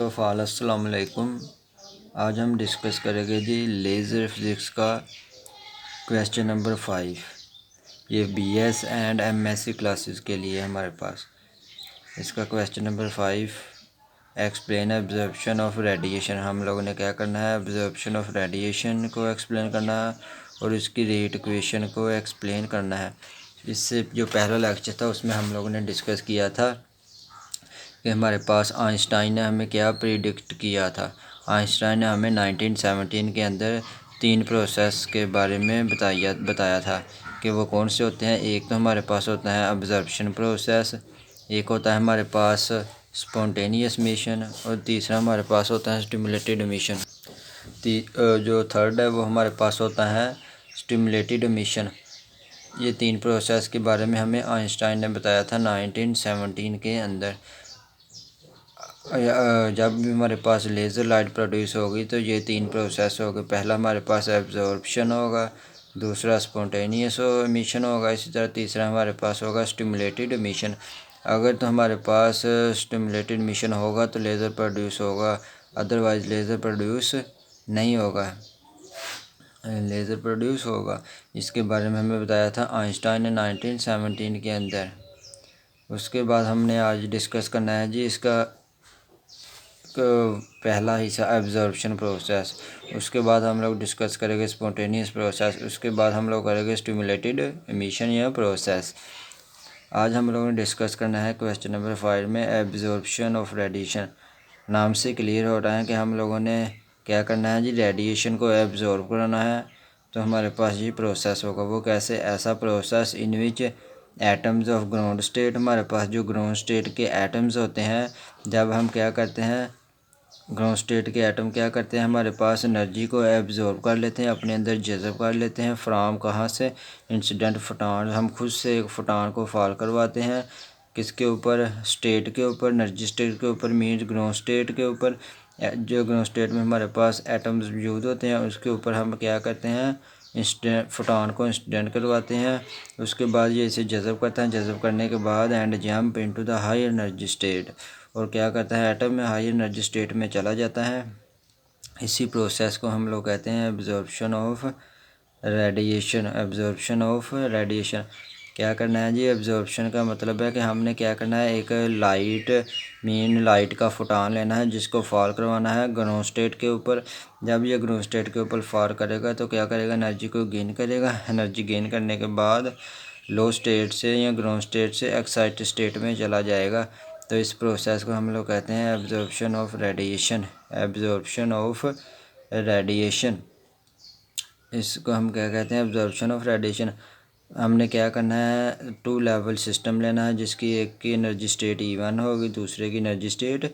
तो अस्सलाम वालेकुम। आज हम डिस्कस करेंगे जी लेज़र फिज़िक्स का क्वेश्चन नंबर 5। ये बीएस एंड एमएससी क्लासेस के लिए हमारे पास इसका question number 5। Explain absorption of radiation. हम लोगों ने क्या करना है, एब्जॉर्प्शन ऑफ रेडिएशन को एक्सप्लेन करना है और इसकी रेट इक्वेशन को एक्सप्लेन करना है। इससे जो पहला लेक्चर था उसमें हम लोगों ने डिस्कस किया था कि हमारे पास आइंस्टाइन ने हमें क्या प्रिडिक्ट किया था। आइंस्टाइन ने हमें 1917 के अंदर 3 प्रोसेस के बारे में बताया था कि वो कौन से होते हैं। एक तो हमारे पास होता है अब्जॉर्प्शन प्रोसेस, एक होता है हमारे पास स्पॉन्टेनियस इमिशन और तीसरा हमारे पास होता है स्टिमुलेटेड इमिशन। जो थर्ड है वो हमारे पास होता है स्टिमुलेटेड इमिशन। ये 3 प्रोसेस के बारे में हमें आइंस्टाइन ने बताया था 1917 के अंदर। जब भी हमारे पास लेज़र लाइट प्रोड्यूस होगी तो ये 3 प्रोसेस होंगे। पहला हमारे पास एब्जॉर्प्शन होगा, दूसरा स्पॉन्टेनियस इमिशन होगा, इसी तरह तीसरा हमारे पास होगा स्टिमुलेटेड इमिशन। अगर तो हमारे पास स्टिमुलेटेड इमिशन होगा तो लेज़र प्रोड्यूस होगा, अदरवाइज़ लेज़र प्रोड्यूस नहीं होगा। लेज़र प्रोड्यूस होगा, इसके बारे में हमें बताया था आइंस्टाइन ने 1917 के अंदर। उसके बाद हमने आज डिस्कस करना है जी इसका पहला हिस्सा एब्जॉर्प्शन प्रोसेस। उसके बाद हम लोग डिस्कस करेंगे स्पॉन्टेनियस प्रोसेस। उसके बाद हम लोग करेंगे स्टिमुलेटेड इमिशन या प्रोसेस। आज हम लोगों ने डिस्कस करना है क्वेश्चन नंबर 5 में एब्जॉर्प्शन ऑफ रेडिएशन। नाम से क्लियर हो रहा है कि हम लोगों ने क्या करना है जी, रेडिएशन को एब्जॉर्ब कराना है। तो हमारे पास ये प्रोसेस होगा। वो कैसे? ऐसा process in which atoms of ground state, हमारे पास जो ग्राउंड स्टेट के एटम्स होते हैं, जब हम क्या करते हैं, ग्राउंड स्टेट के एटम क्या करते हैं, हमारे पास एनर्जी को एब्जॉर्ब कर लेते हैं, अपने अंदर जज़ब कर लेते हैं। फ्राम कहाँ से? Incident photon. हम खुद से एक फोटॉन को फॉल करवाते हैं किसके ऊपर? स्टेट के ऊपर, एनर्जी स्टेट के ऊपर, मीन्स ग्राउंड स्टेट के ऊपर। जो ग्राउंड स्टेट में हमारे पास एटम्स मौजूद होते हैं उसके ऊपर हम क्या करते हैं, इंस्टेंट फोटॉन को इंसिडेंट करवाते हैं। उसके बाद ये इसे जज़ब करता है, जज़ब करने के बाद and jump into the high energy state, और क्या करता है, एटम में हाई एनर्जी स्टेट में चला जाता है। इसी प्रोसेस को हम लोग कहते हैं absorption of radiation. Absorption of radiation क्या करना है जी? एब्जॉर्प्शन का मतलब है कि हमने क्या करना है, एक लाइट का फोटॉन लेना है जिसको फॉल करवाना है ग्राउंड स्टेट के ऊपर। जब ये ग्राउंड स्टेट के ऊपर फॉल करेगा तो क्या करेगा, एनर्जी को गेन करेगा। एनर्जी गेन करने के बाद लो स्टेट से या ग्राउंड स्टेट से एक्साइटेड स्टेट में चला जाएगा। तो इस प्रोसेस को हम लोग कहते हैं absorption of radiation. Absorption of radiation, इसको हम क्या कहते हैं, एब्जॉर्प्शन ऑफ रेडिएशन। हमने क्या करना है, 2 लेवल सिस्टम लेना है जिसकी एक की एनर्जी स्टेट E1 होगी, दूसरे की एनर्जी स्टेट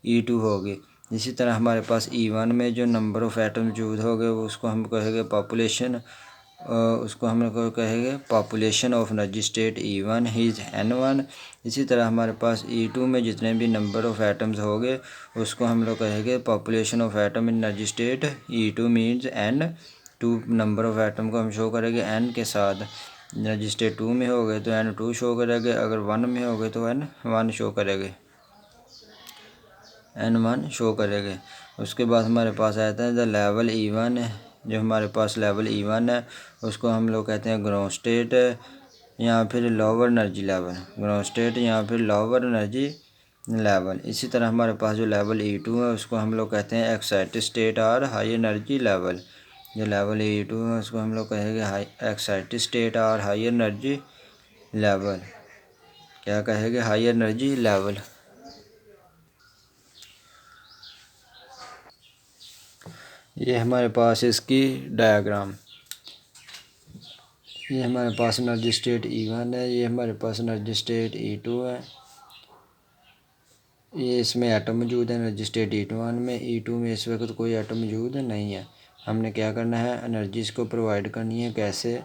E2 होगी। इसी तरह हमारे पास E1 में जो नंबर ऑफ़ एटम मौजूद होंगे उसको हम कहेंगे पॉपुलेशन, उसको हम लोग कहेंगे population of energy state E1 is N1। इसी तरह हमारे पास E2 में जितने भी नंबर ऑफ़ एटम्स होंगे उसको हम लोग कहेंगे population of atom in energy state E2 means N2। Number of atom को हम शो करेंगे N के साथ। एनर्जी स्टेट 2 में हो गए तो N2 शो करेंगे, अगर 1 में हो गए तो N1 शो करेंगे, N1 शो करेंगे। उसके बाद हमारे पास आता है द लेवल E1। जो हमारे पास लेवल E1 है उसको हम लोग कहते हैं ग्राउंड स्टेट या फिर lower energy level. Ground state या फिर लोअर एनर्जी लेवल। इसी तरह हमारे पास जो लेवल E2 है उसको हम लोग कहते हैं एक्साइटेड स्टेट और हाई एनर्जी लेवल। जो लेवल E2 है उसको हम लोग कहेंगे हाई एक्साइटेड स्टेट और हाई एनर्जी लेवल। क्या कहेंगे? High energy level. ये हमारे पास इसकी डायग्राम। ये हमारे पास एनर्जी स्टेट E1 है, ये हमारे पास एनर्जी स्टेट E2 है। ये इसमें एटम मौजूद है एनर्जी स्टेट E1 में। E2 में इस वक्त कोई एटम मौजूद नहीं है। हमने क्या करना है, एनर्जीज़ को प्रोवाइड करनी है। कैसे?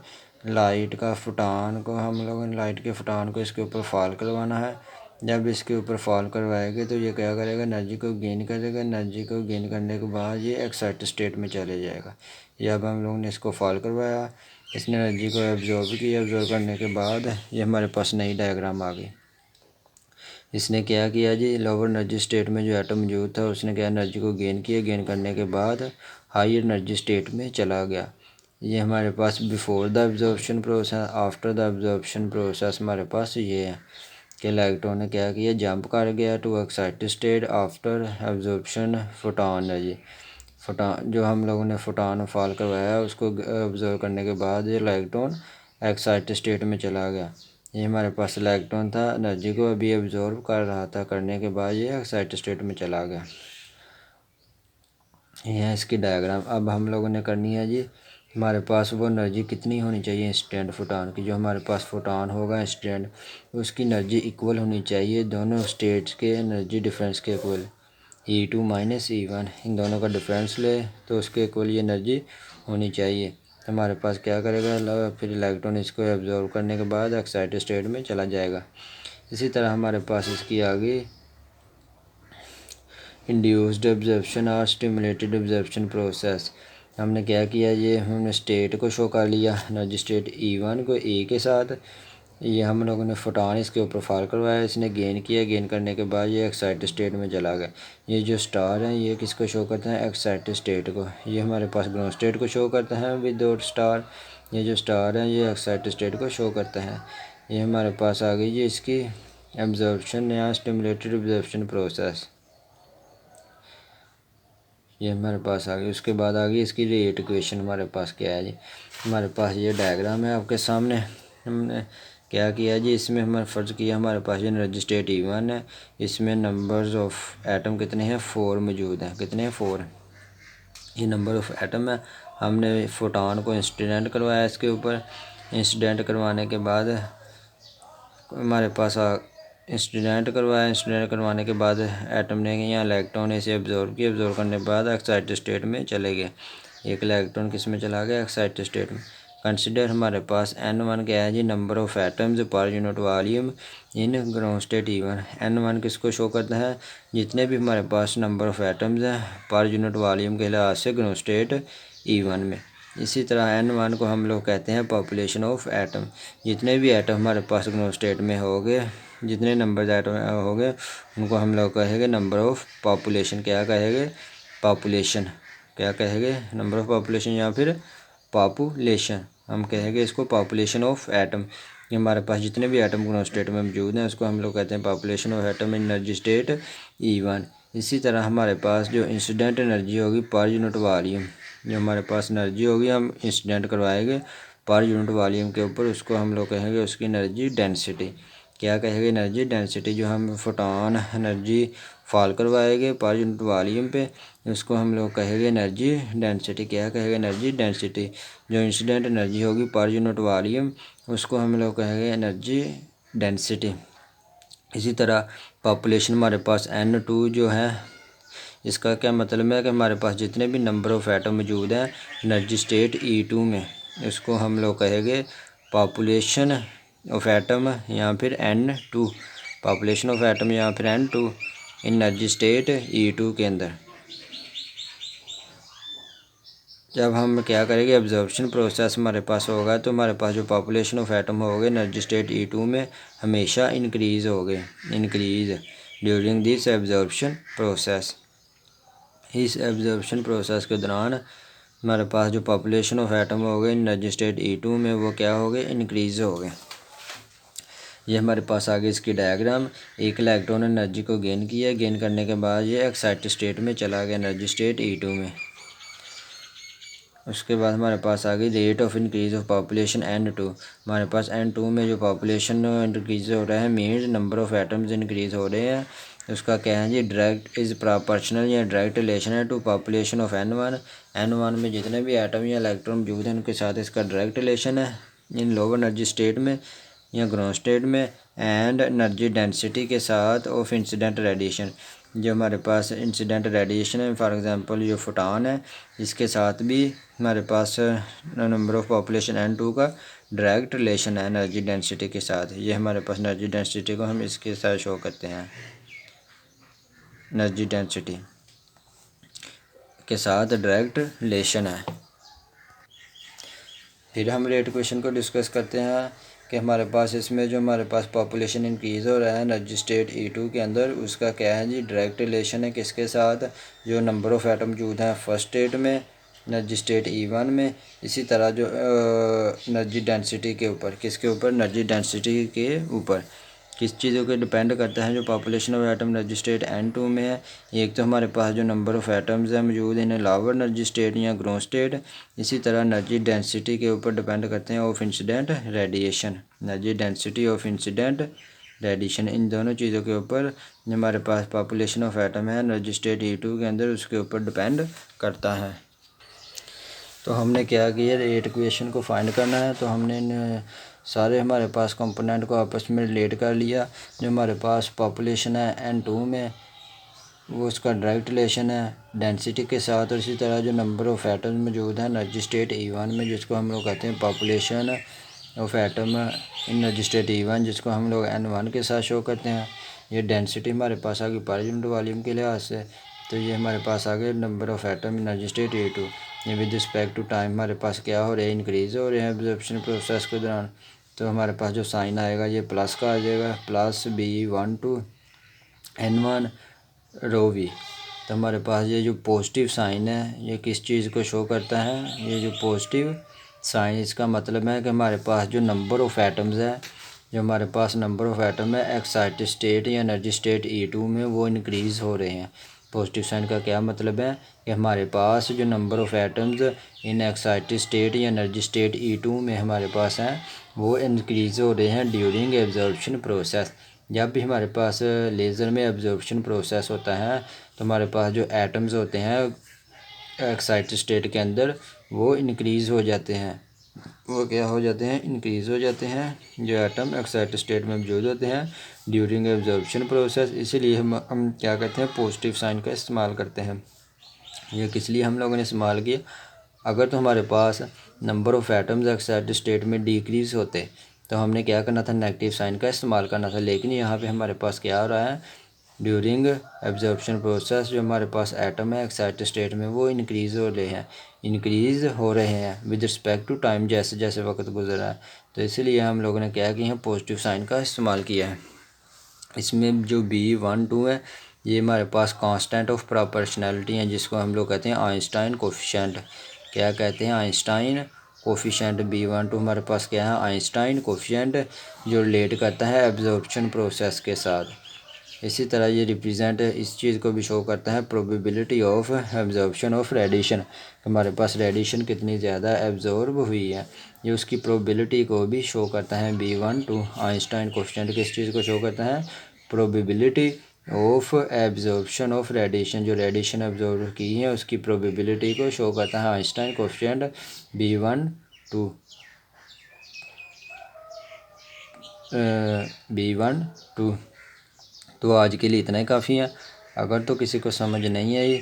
लाइट का फोटॉन को हम लोगों ने लाइट के फोटॉन को इसके ऊपर फॉल करवाना है। जब इसके ऊपर फॉल करवाएंगे तो ये क्या करेगा, एनर्जी को गेन करेगा। एनर्जी को गेन करने के बाद ये एक्साइटेड स्टेट में चले जाएगा। जब हम लोगों ने इसको फॉल करवाया, इसने एनर्जी को एब्जॉर्ब किया। एब्जॉर्ब करने के बाद ये हमारे पास नई डायग्राम आ गई। इसने क्या किया जी, लोअर एनर्जी स्टेट में जो एटम मौजूद था उसने क्या एनर्जी को गेन किया, गेन करने के बाद हायर एनर्जी स्टेट में चला गया। ये हमारे पास before the absorption process, after the absorption process हमारे पास ये है कि इलेक्ट्रॉन ने क्या किया, जंप कर गया to excited state after absorption photon energy. Photon जो हम लोगों ने फोटॉन फॉल करवाया उसको ऑब्जर्व करने के बाद ये इलेक्ट्रॉन एक्साइटेड स्टेट में चला गया। ये हमारे पास इलेक्ट्रॉन था, एनर्जी को अभी एब्जॉर्व कर रहा था, करने के बाद ये एक्साइटेड स्टेट में चला गया। यह है इसकी डायग्राम। अब हम लोगों ने करनी है जी, हमारे पास वो एनर्जी कितनी होनी चाहिए इंस्टेंट फोटॉन की। जो हमारे पास फोटॉन होगा इंस्टेंट, उसकी एनर्जी इक्वल होनी चाहिए दोनों स्टेट्स के एनर्जी डिफरेंस के इक्वल। E2 माइनस E1 इन दोनों का डिफरेंस ले तो उसके इक्वल ये एनर्जी होनी चाहिए। हमारे पास क्या करेगा, फिर इलेक्ट्रॉन इसको एब्जॉर्व करने के बाद एक्साइटेड स्टेट में चला जाएगा। इसी तरह हमारे पास इसकी आगे इंड्यूस्ड एब्जॉर्प्शन और स्टिमुलेटेड एब्जॉर्प्शन प्रोसेस। हमने क्या किया, ये हमने स्टेट को शो कर लिया, एनर्जी स्टेट E1 को E के साथ। ये हम लोगों ने फोटॉन इसके ऊपर फार करवाया, इसने गेन किया, गेन करने के बाद ये एक्साइटेड स्टेट में चला गया। ये जो स्टार हैं ये किसको शो करते हैं, एक्साइटेड स्टेट को। ये हमारे पास ग्राउंड स्टेट को शो करते हैं विदाउट स्टार। ये जो स्टार हैं ये एक्साइटेड स्टेट को शो करते हैं। ये हमारे पास आ गई जी इसकी एब्जॉर्प्शन या स्टिमुलेटेड एब्जॉर्प्शन प्रोसेस, ये हमारे पास आ गई। उसके बाद आ गई इसकी रेट इक्वेशन। हमारे पास क्या है जी, हमारे पास ये डायग्राम है आपके सामने। हमने क्या किया जी, इसमें हमारे फ़र्ज़ किया हमारे पास ये एनर्जी स्टेट E1 है, इसमें नंबर्स ऑफ एटम कितने हैं, 4 मौजूद हैं। कितने हैं, 4। ये नंबर ऑफ एटम है। हमने फोटॉन को इंसिडेंट करवाया इसके ऊपर। इंसिडेंट करवाने के बाद हमारे पास इंसिडेंट करवाने के बाद एटम ने यहाँ इलेक्ट्रॉन इसे एब्जॉर्व किया, एब्जॉर्व करने के बाद एक्साइटेड स्टेट में चले गए। एक इलेक्ट्रॉन किस में चला गया, एक्साइटेड स्टेट में। कंसिडर हमारे पास N1 क्या है जी, number of atoms per unit volume in ground state E1। N1 किसको शो करता है, जितने भी हमारे पास नंबर ऑफ एटम्स हैं पर यूनिट वॉल्यूम के लिहाज से ग्राउंड स्टेट E1 में। इसी तरह N1 को हम लोग कहते हैं पॉपुलेशन ऑफ एटम। जितने भी एटम हमारे पास ग्राउंड स्टेट में होंगे, जितने नंबर एटम होंगे उनको हम लोग कहेंगे नंबर ऑफ पॉपुलेशन। क्या कहेंगे, पॉपुलेशन। क्या कहेंगे, नंबर ऑफ पॉपुलेशन या फिर पॉपुलेशन। हम कहेंगे इसको पॉपुलेशन ऑफ एटम। ये हमारे पास जितने भी एटम ग्राउंड स्टेट में मौजूद हैं उसको हम लोग कहते हैं population of atom in energy state E1। इसी तरह हमारे पास जो इंसिडेंट एनर्जी होगी पर यूनिट वॉल्यूम, जो हमारे पास एनर्जी होगी हम इंसिडेंट करवाएंगे पर यूनिट वॉल्यूम के ऊपर, उसको हम लोग कहेंगे उसकी एनर्जी डेंसिटी। क्या कहेंगे, एनर्जी डेंसिटी। जो हम फोटॉन एनर्जी फॉल करवाएंगे पर यूनिट वॉल्यूम पे, उसको हम लोग कहेंगे एनर्जी डेंसिटी। क्या कहेंगे, एनर्जी डेंसिटी। जो इंसिडेंट एनर्जी होगी पर यूनिट वॉल्यूम उसको हम लोग कहेंगे एनर्जी डेंसिटी। इसी तरह पॉपुलेशन हमारे पास N2 जो है, इसका क्या मतलब है कि हमारे पास जितने भी नंबर ऑफ़ एटम मौजूद हैं एनर्जी स्टेट E2 में, इसको हम लोग कहेंगे पॉपुलेशन ऑफ एटम या फिर N2। पॉपुलेशन ऑफ एटम या फिर N2 एनर्जी स्टेट E2 के अंदर। जब हम क्या करेंगे, एब्जॉर्प्शन प्रोसेस हमारे पास होगा तो हमारे पास जो पॉपुलेशन ऑफ एटम हो गए एनर्जी स्टेट E2 में हमेशा इंक्रीज़ हो गए, increase during this absorption process. इस एब्जॉर्प्शन प्रोसेस के दौरान हमारे पास जो पॉपुलेशन ऑफ एटम हो गए एनर्जी स्टेट E2 में वो क्या हो गए, इंक्रीज़ हो गए। ये हमारे पास आगे इसकी डायग्राम। एक इलेक्ट्रॉन एनर्जी को गेन किया, गेन करने के बाद ये एक्साइटेड स्टेट में चला गया एनर्जी स्टेट E2 में। उसके बाद हमारे पास आ गई rate of increase of population N2। हमारे पास N2 में जो पॉपुलेशन इंक्रीज हो रहा है means number of atoms increase हो रहे हैं। उसका क्या है जी, डायरेक्ट इज़ प्रोपोर्शनल या डायरेक्ट रिलेशन है to population of N1। N1 में जितने भी एटम या इलेक्ट्रॉन मौजूद हैं उनके साथ इसका डायरेक्ट रिलेशन है इन लोअर एनर्जी स्टेट में या ग्राउंड स्टेट में, एंड एनर्जी डेंसिटी के साथ ऑफ इंसिडेंट रेडिएशन। जो हमारे पास इंसिडेंट रेडिएशन है फॉर एग्जांपल जो फोटॉन है, इसके साथ भी हमारे पास नंबर ऑफ़ पॉपुलेशन N2 का डायरेक्ट रिलेशन है एनर्जी डेंसिटी के साथ। ये हमारे पास एनर्जी डेंसिटी को हम इसके साथ शो करते हैं, एनर्जी डेंसिटी के साथ डायरेक्ट रिलेशन है। फिर हम रेट इक्वेशन को डिस्कस करते हैं। कि हमारे पास इसमें जो हमारे पास पॉपुलेशन इंक्रीज़ हो रहा है एनर्जी स्टेट E2 के अंदर, उसका क्या है जी, डायरेक्ट रिलेशन है किसके साथ, जो नंबर ऑफ़ एटम मौजूद हैं फर्स्ट स्टेट में एनर्जी स्टेट E1 में, इसी तरह जो एनर्जी डेंसिटी के ऊपर, किसके ऊपर, एनर्जी डेंसिटी के ऊपर किस चीज़ों के डिपेंड करता है, जो population of atom energy state N2 में है। एक तो हमारे पास जो नंबर ऑफ़ एटम्स हैं मौजूद इन लोअर एनर्जी स्टेट या ग्रो स्टेट, इसी तरह एनर्जी डेंसिटी के ऊपर डिपेंड करते हैं of incident radiation, energy density of incident radiation, इन दोनों चीज़ों के ऊपर जो हमारे पास पॉपुलेशन ऑफ एटम है एनर्जी स्टेट E2 के अंदर, उसके ऊपर डिपेंड करता है। तो हमने क्या किया, रेट इक्वेशन को फाइंड करना है, तो हमने इन सारे हमारे पास कंपोनेंट को आपस में रिलेट कर लिया। जो हमारे पास पॉपुलेशन है N2 में, वो उसका डायरेक्ट रिलेशन है डेंसिटी के साथ, और इसी तरह जो नंबर ऑफ़ एटम मौजूद है एनर्जी स्टेट E1 में, जिसको हम लोग कहते हैं population of atom energy state E1, जिसको हम लोग N1 के साथ शो करते हैं। ये डेंसिटी हमारे पास आ गई पर यूनिट वॉल्यूम के लिहाज से, तो ये हमारे पास आ गए number of atom energy state E2। ये विद रिस्पेक्ट टू टाइम हमारे पास क्या हो रहे हैं, इंक्रीज़ हो रहे हैं एब्जॉर्प्शन प्रोसेस के दौरान। तो हमारे पास जो साइन आएगा ये प्लस का आ जाएगा, plus B1 to N1 row we. तो हमारे पास ये जो पॉजिटिव साइन है ये किस चीज़ को शो करता है, ये जो पॉजिटिव साइन, इसका मतलब है कि हमारे पास जो नंबर ऑफ़ एटम्स है, जो हमारे पास नंबर ऑफ़ एटम है एक्साइटेड स्टेट या एनर्जी स्टेट E2 में, वो इंक्रीज़ हो रहे हैं। पॉजिटिव साइन का क्या मतलब है कि हमारे पास जो number of atoms in excited state या एनर्जी स्टेट E2 में हमारे पास हैं, वो इंक्रीज़ हो रहे हैं ड्यूरिंग एब्जॉर्प्शन प्रोसेस। जब भी हमारे पास लेज़र में एब्जॉर्प्शन प्रोसेस होता है, तो हमारे पास जो एटम्स होते हैं एक्साइटेड स्टेट के अंदर, वो इंक्रीज़ हो जाते हैं। वो क्या हो जाते हैं, इंक्रीज़ हो जाते हैं, जो एटम एक्साइटेड स्टेट में मौजूद होते हैं ड्यूरिंग एब्जॉर्प्शन प्रोसेस। इसीलिए हम क्या कहते हैं, पॉजिटिव साइन का इस्तेमाल करते हैं। ये किस लिए हम लोगों ने इस्तेमाल किया, अगर तो हमारे पास number of atoms excited state में डिक्रीज़ होते तो हमने क्या करना था, नेगेटिव साइन का इस्तेमाल करना था। लेकिन यहाँ पे हमारे पास क्या हो रहा है, ड्यूरिंग एब्जॉर्प्शन प्रोसेस जो हमारे पास एटम है एक्साइटेड स्टेट में, वो इंक्रीज़ हो रहे हैं विद रिस्पेक्ट टू टाइम, जैसे जैसे वक्त गुजर रहा है। तो इसलिए हम लोगों ने क्या किया है, पॉजिटिव साइन का इस्तेमाल किया है। इसमें जो B1 2 है, ये हमारे पास कांस्टेंट ऑफ प्रोपोर्शनैलिटी है, जिसको हम लोग कहते हैं आइंस्टाइन कोफिशिएंट। क्या कहते हैं, आइंस्टाइन कोफिशिएंट। B1 2 हमारे पास क्या है, आइंस्टाइन कोफिशिएंट, जो रिलेट करता है एब्जॉर्प्शन प्रोसेस के साथ। इसी तरह ये रिप्रेजेंट इस चीज़ को भी शो करता है, probability of absorption of radiation, हमारे पास रेडिएशन कितनी ज़्यादा एब्जॉर्ब हुई है, ये उसकी प्रोबेबिलिटी को भी शो करता है। B1 2 आइंस्टाइन कोफिशिएंट किस चीज़ को शो करता है, probability of absorption of radiation, जो रेडिएशन एब्जॉर्ब की है उसकी प्रोबेबिलिटी को शो करता है आइंस्टाइन कोफिशिएंट B1 2 B1 2। तो आज के लिए इतना ही काफ़ी है। अगर तो किसी को समझ नहीं आई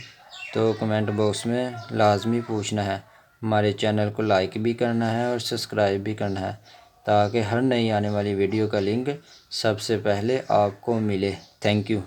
तो कमेंट बॉक्स में लाजमी पूछना है। हमारे चैनल को लाइक भी करना है और सब्सक्राइब भी करना है, ताकि हर नई आने वाली वीडियो का लिंक सबसे पहले आपको मिले। Thank you.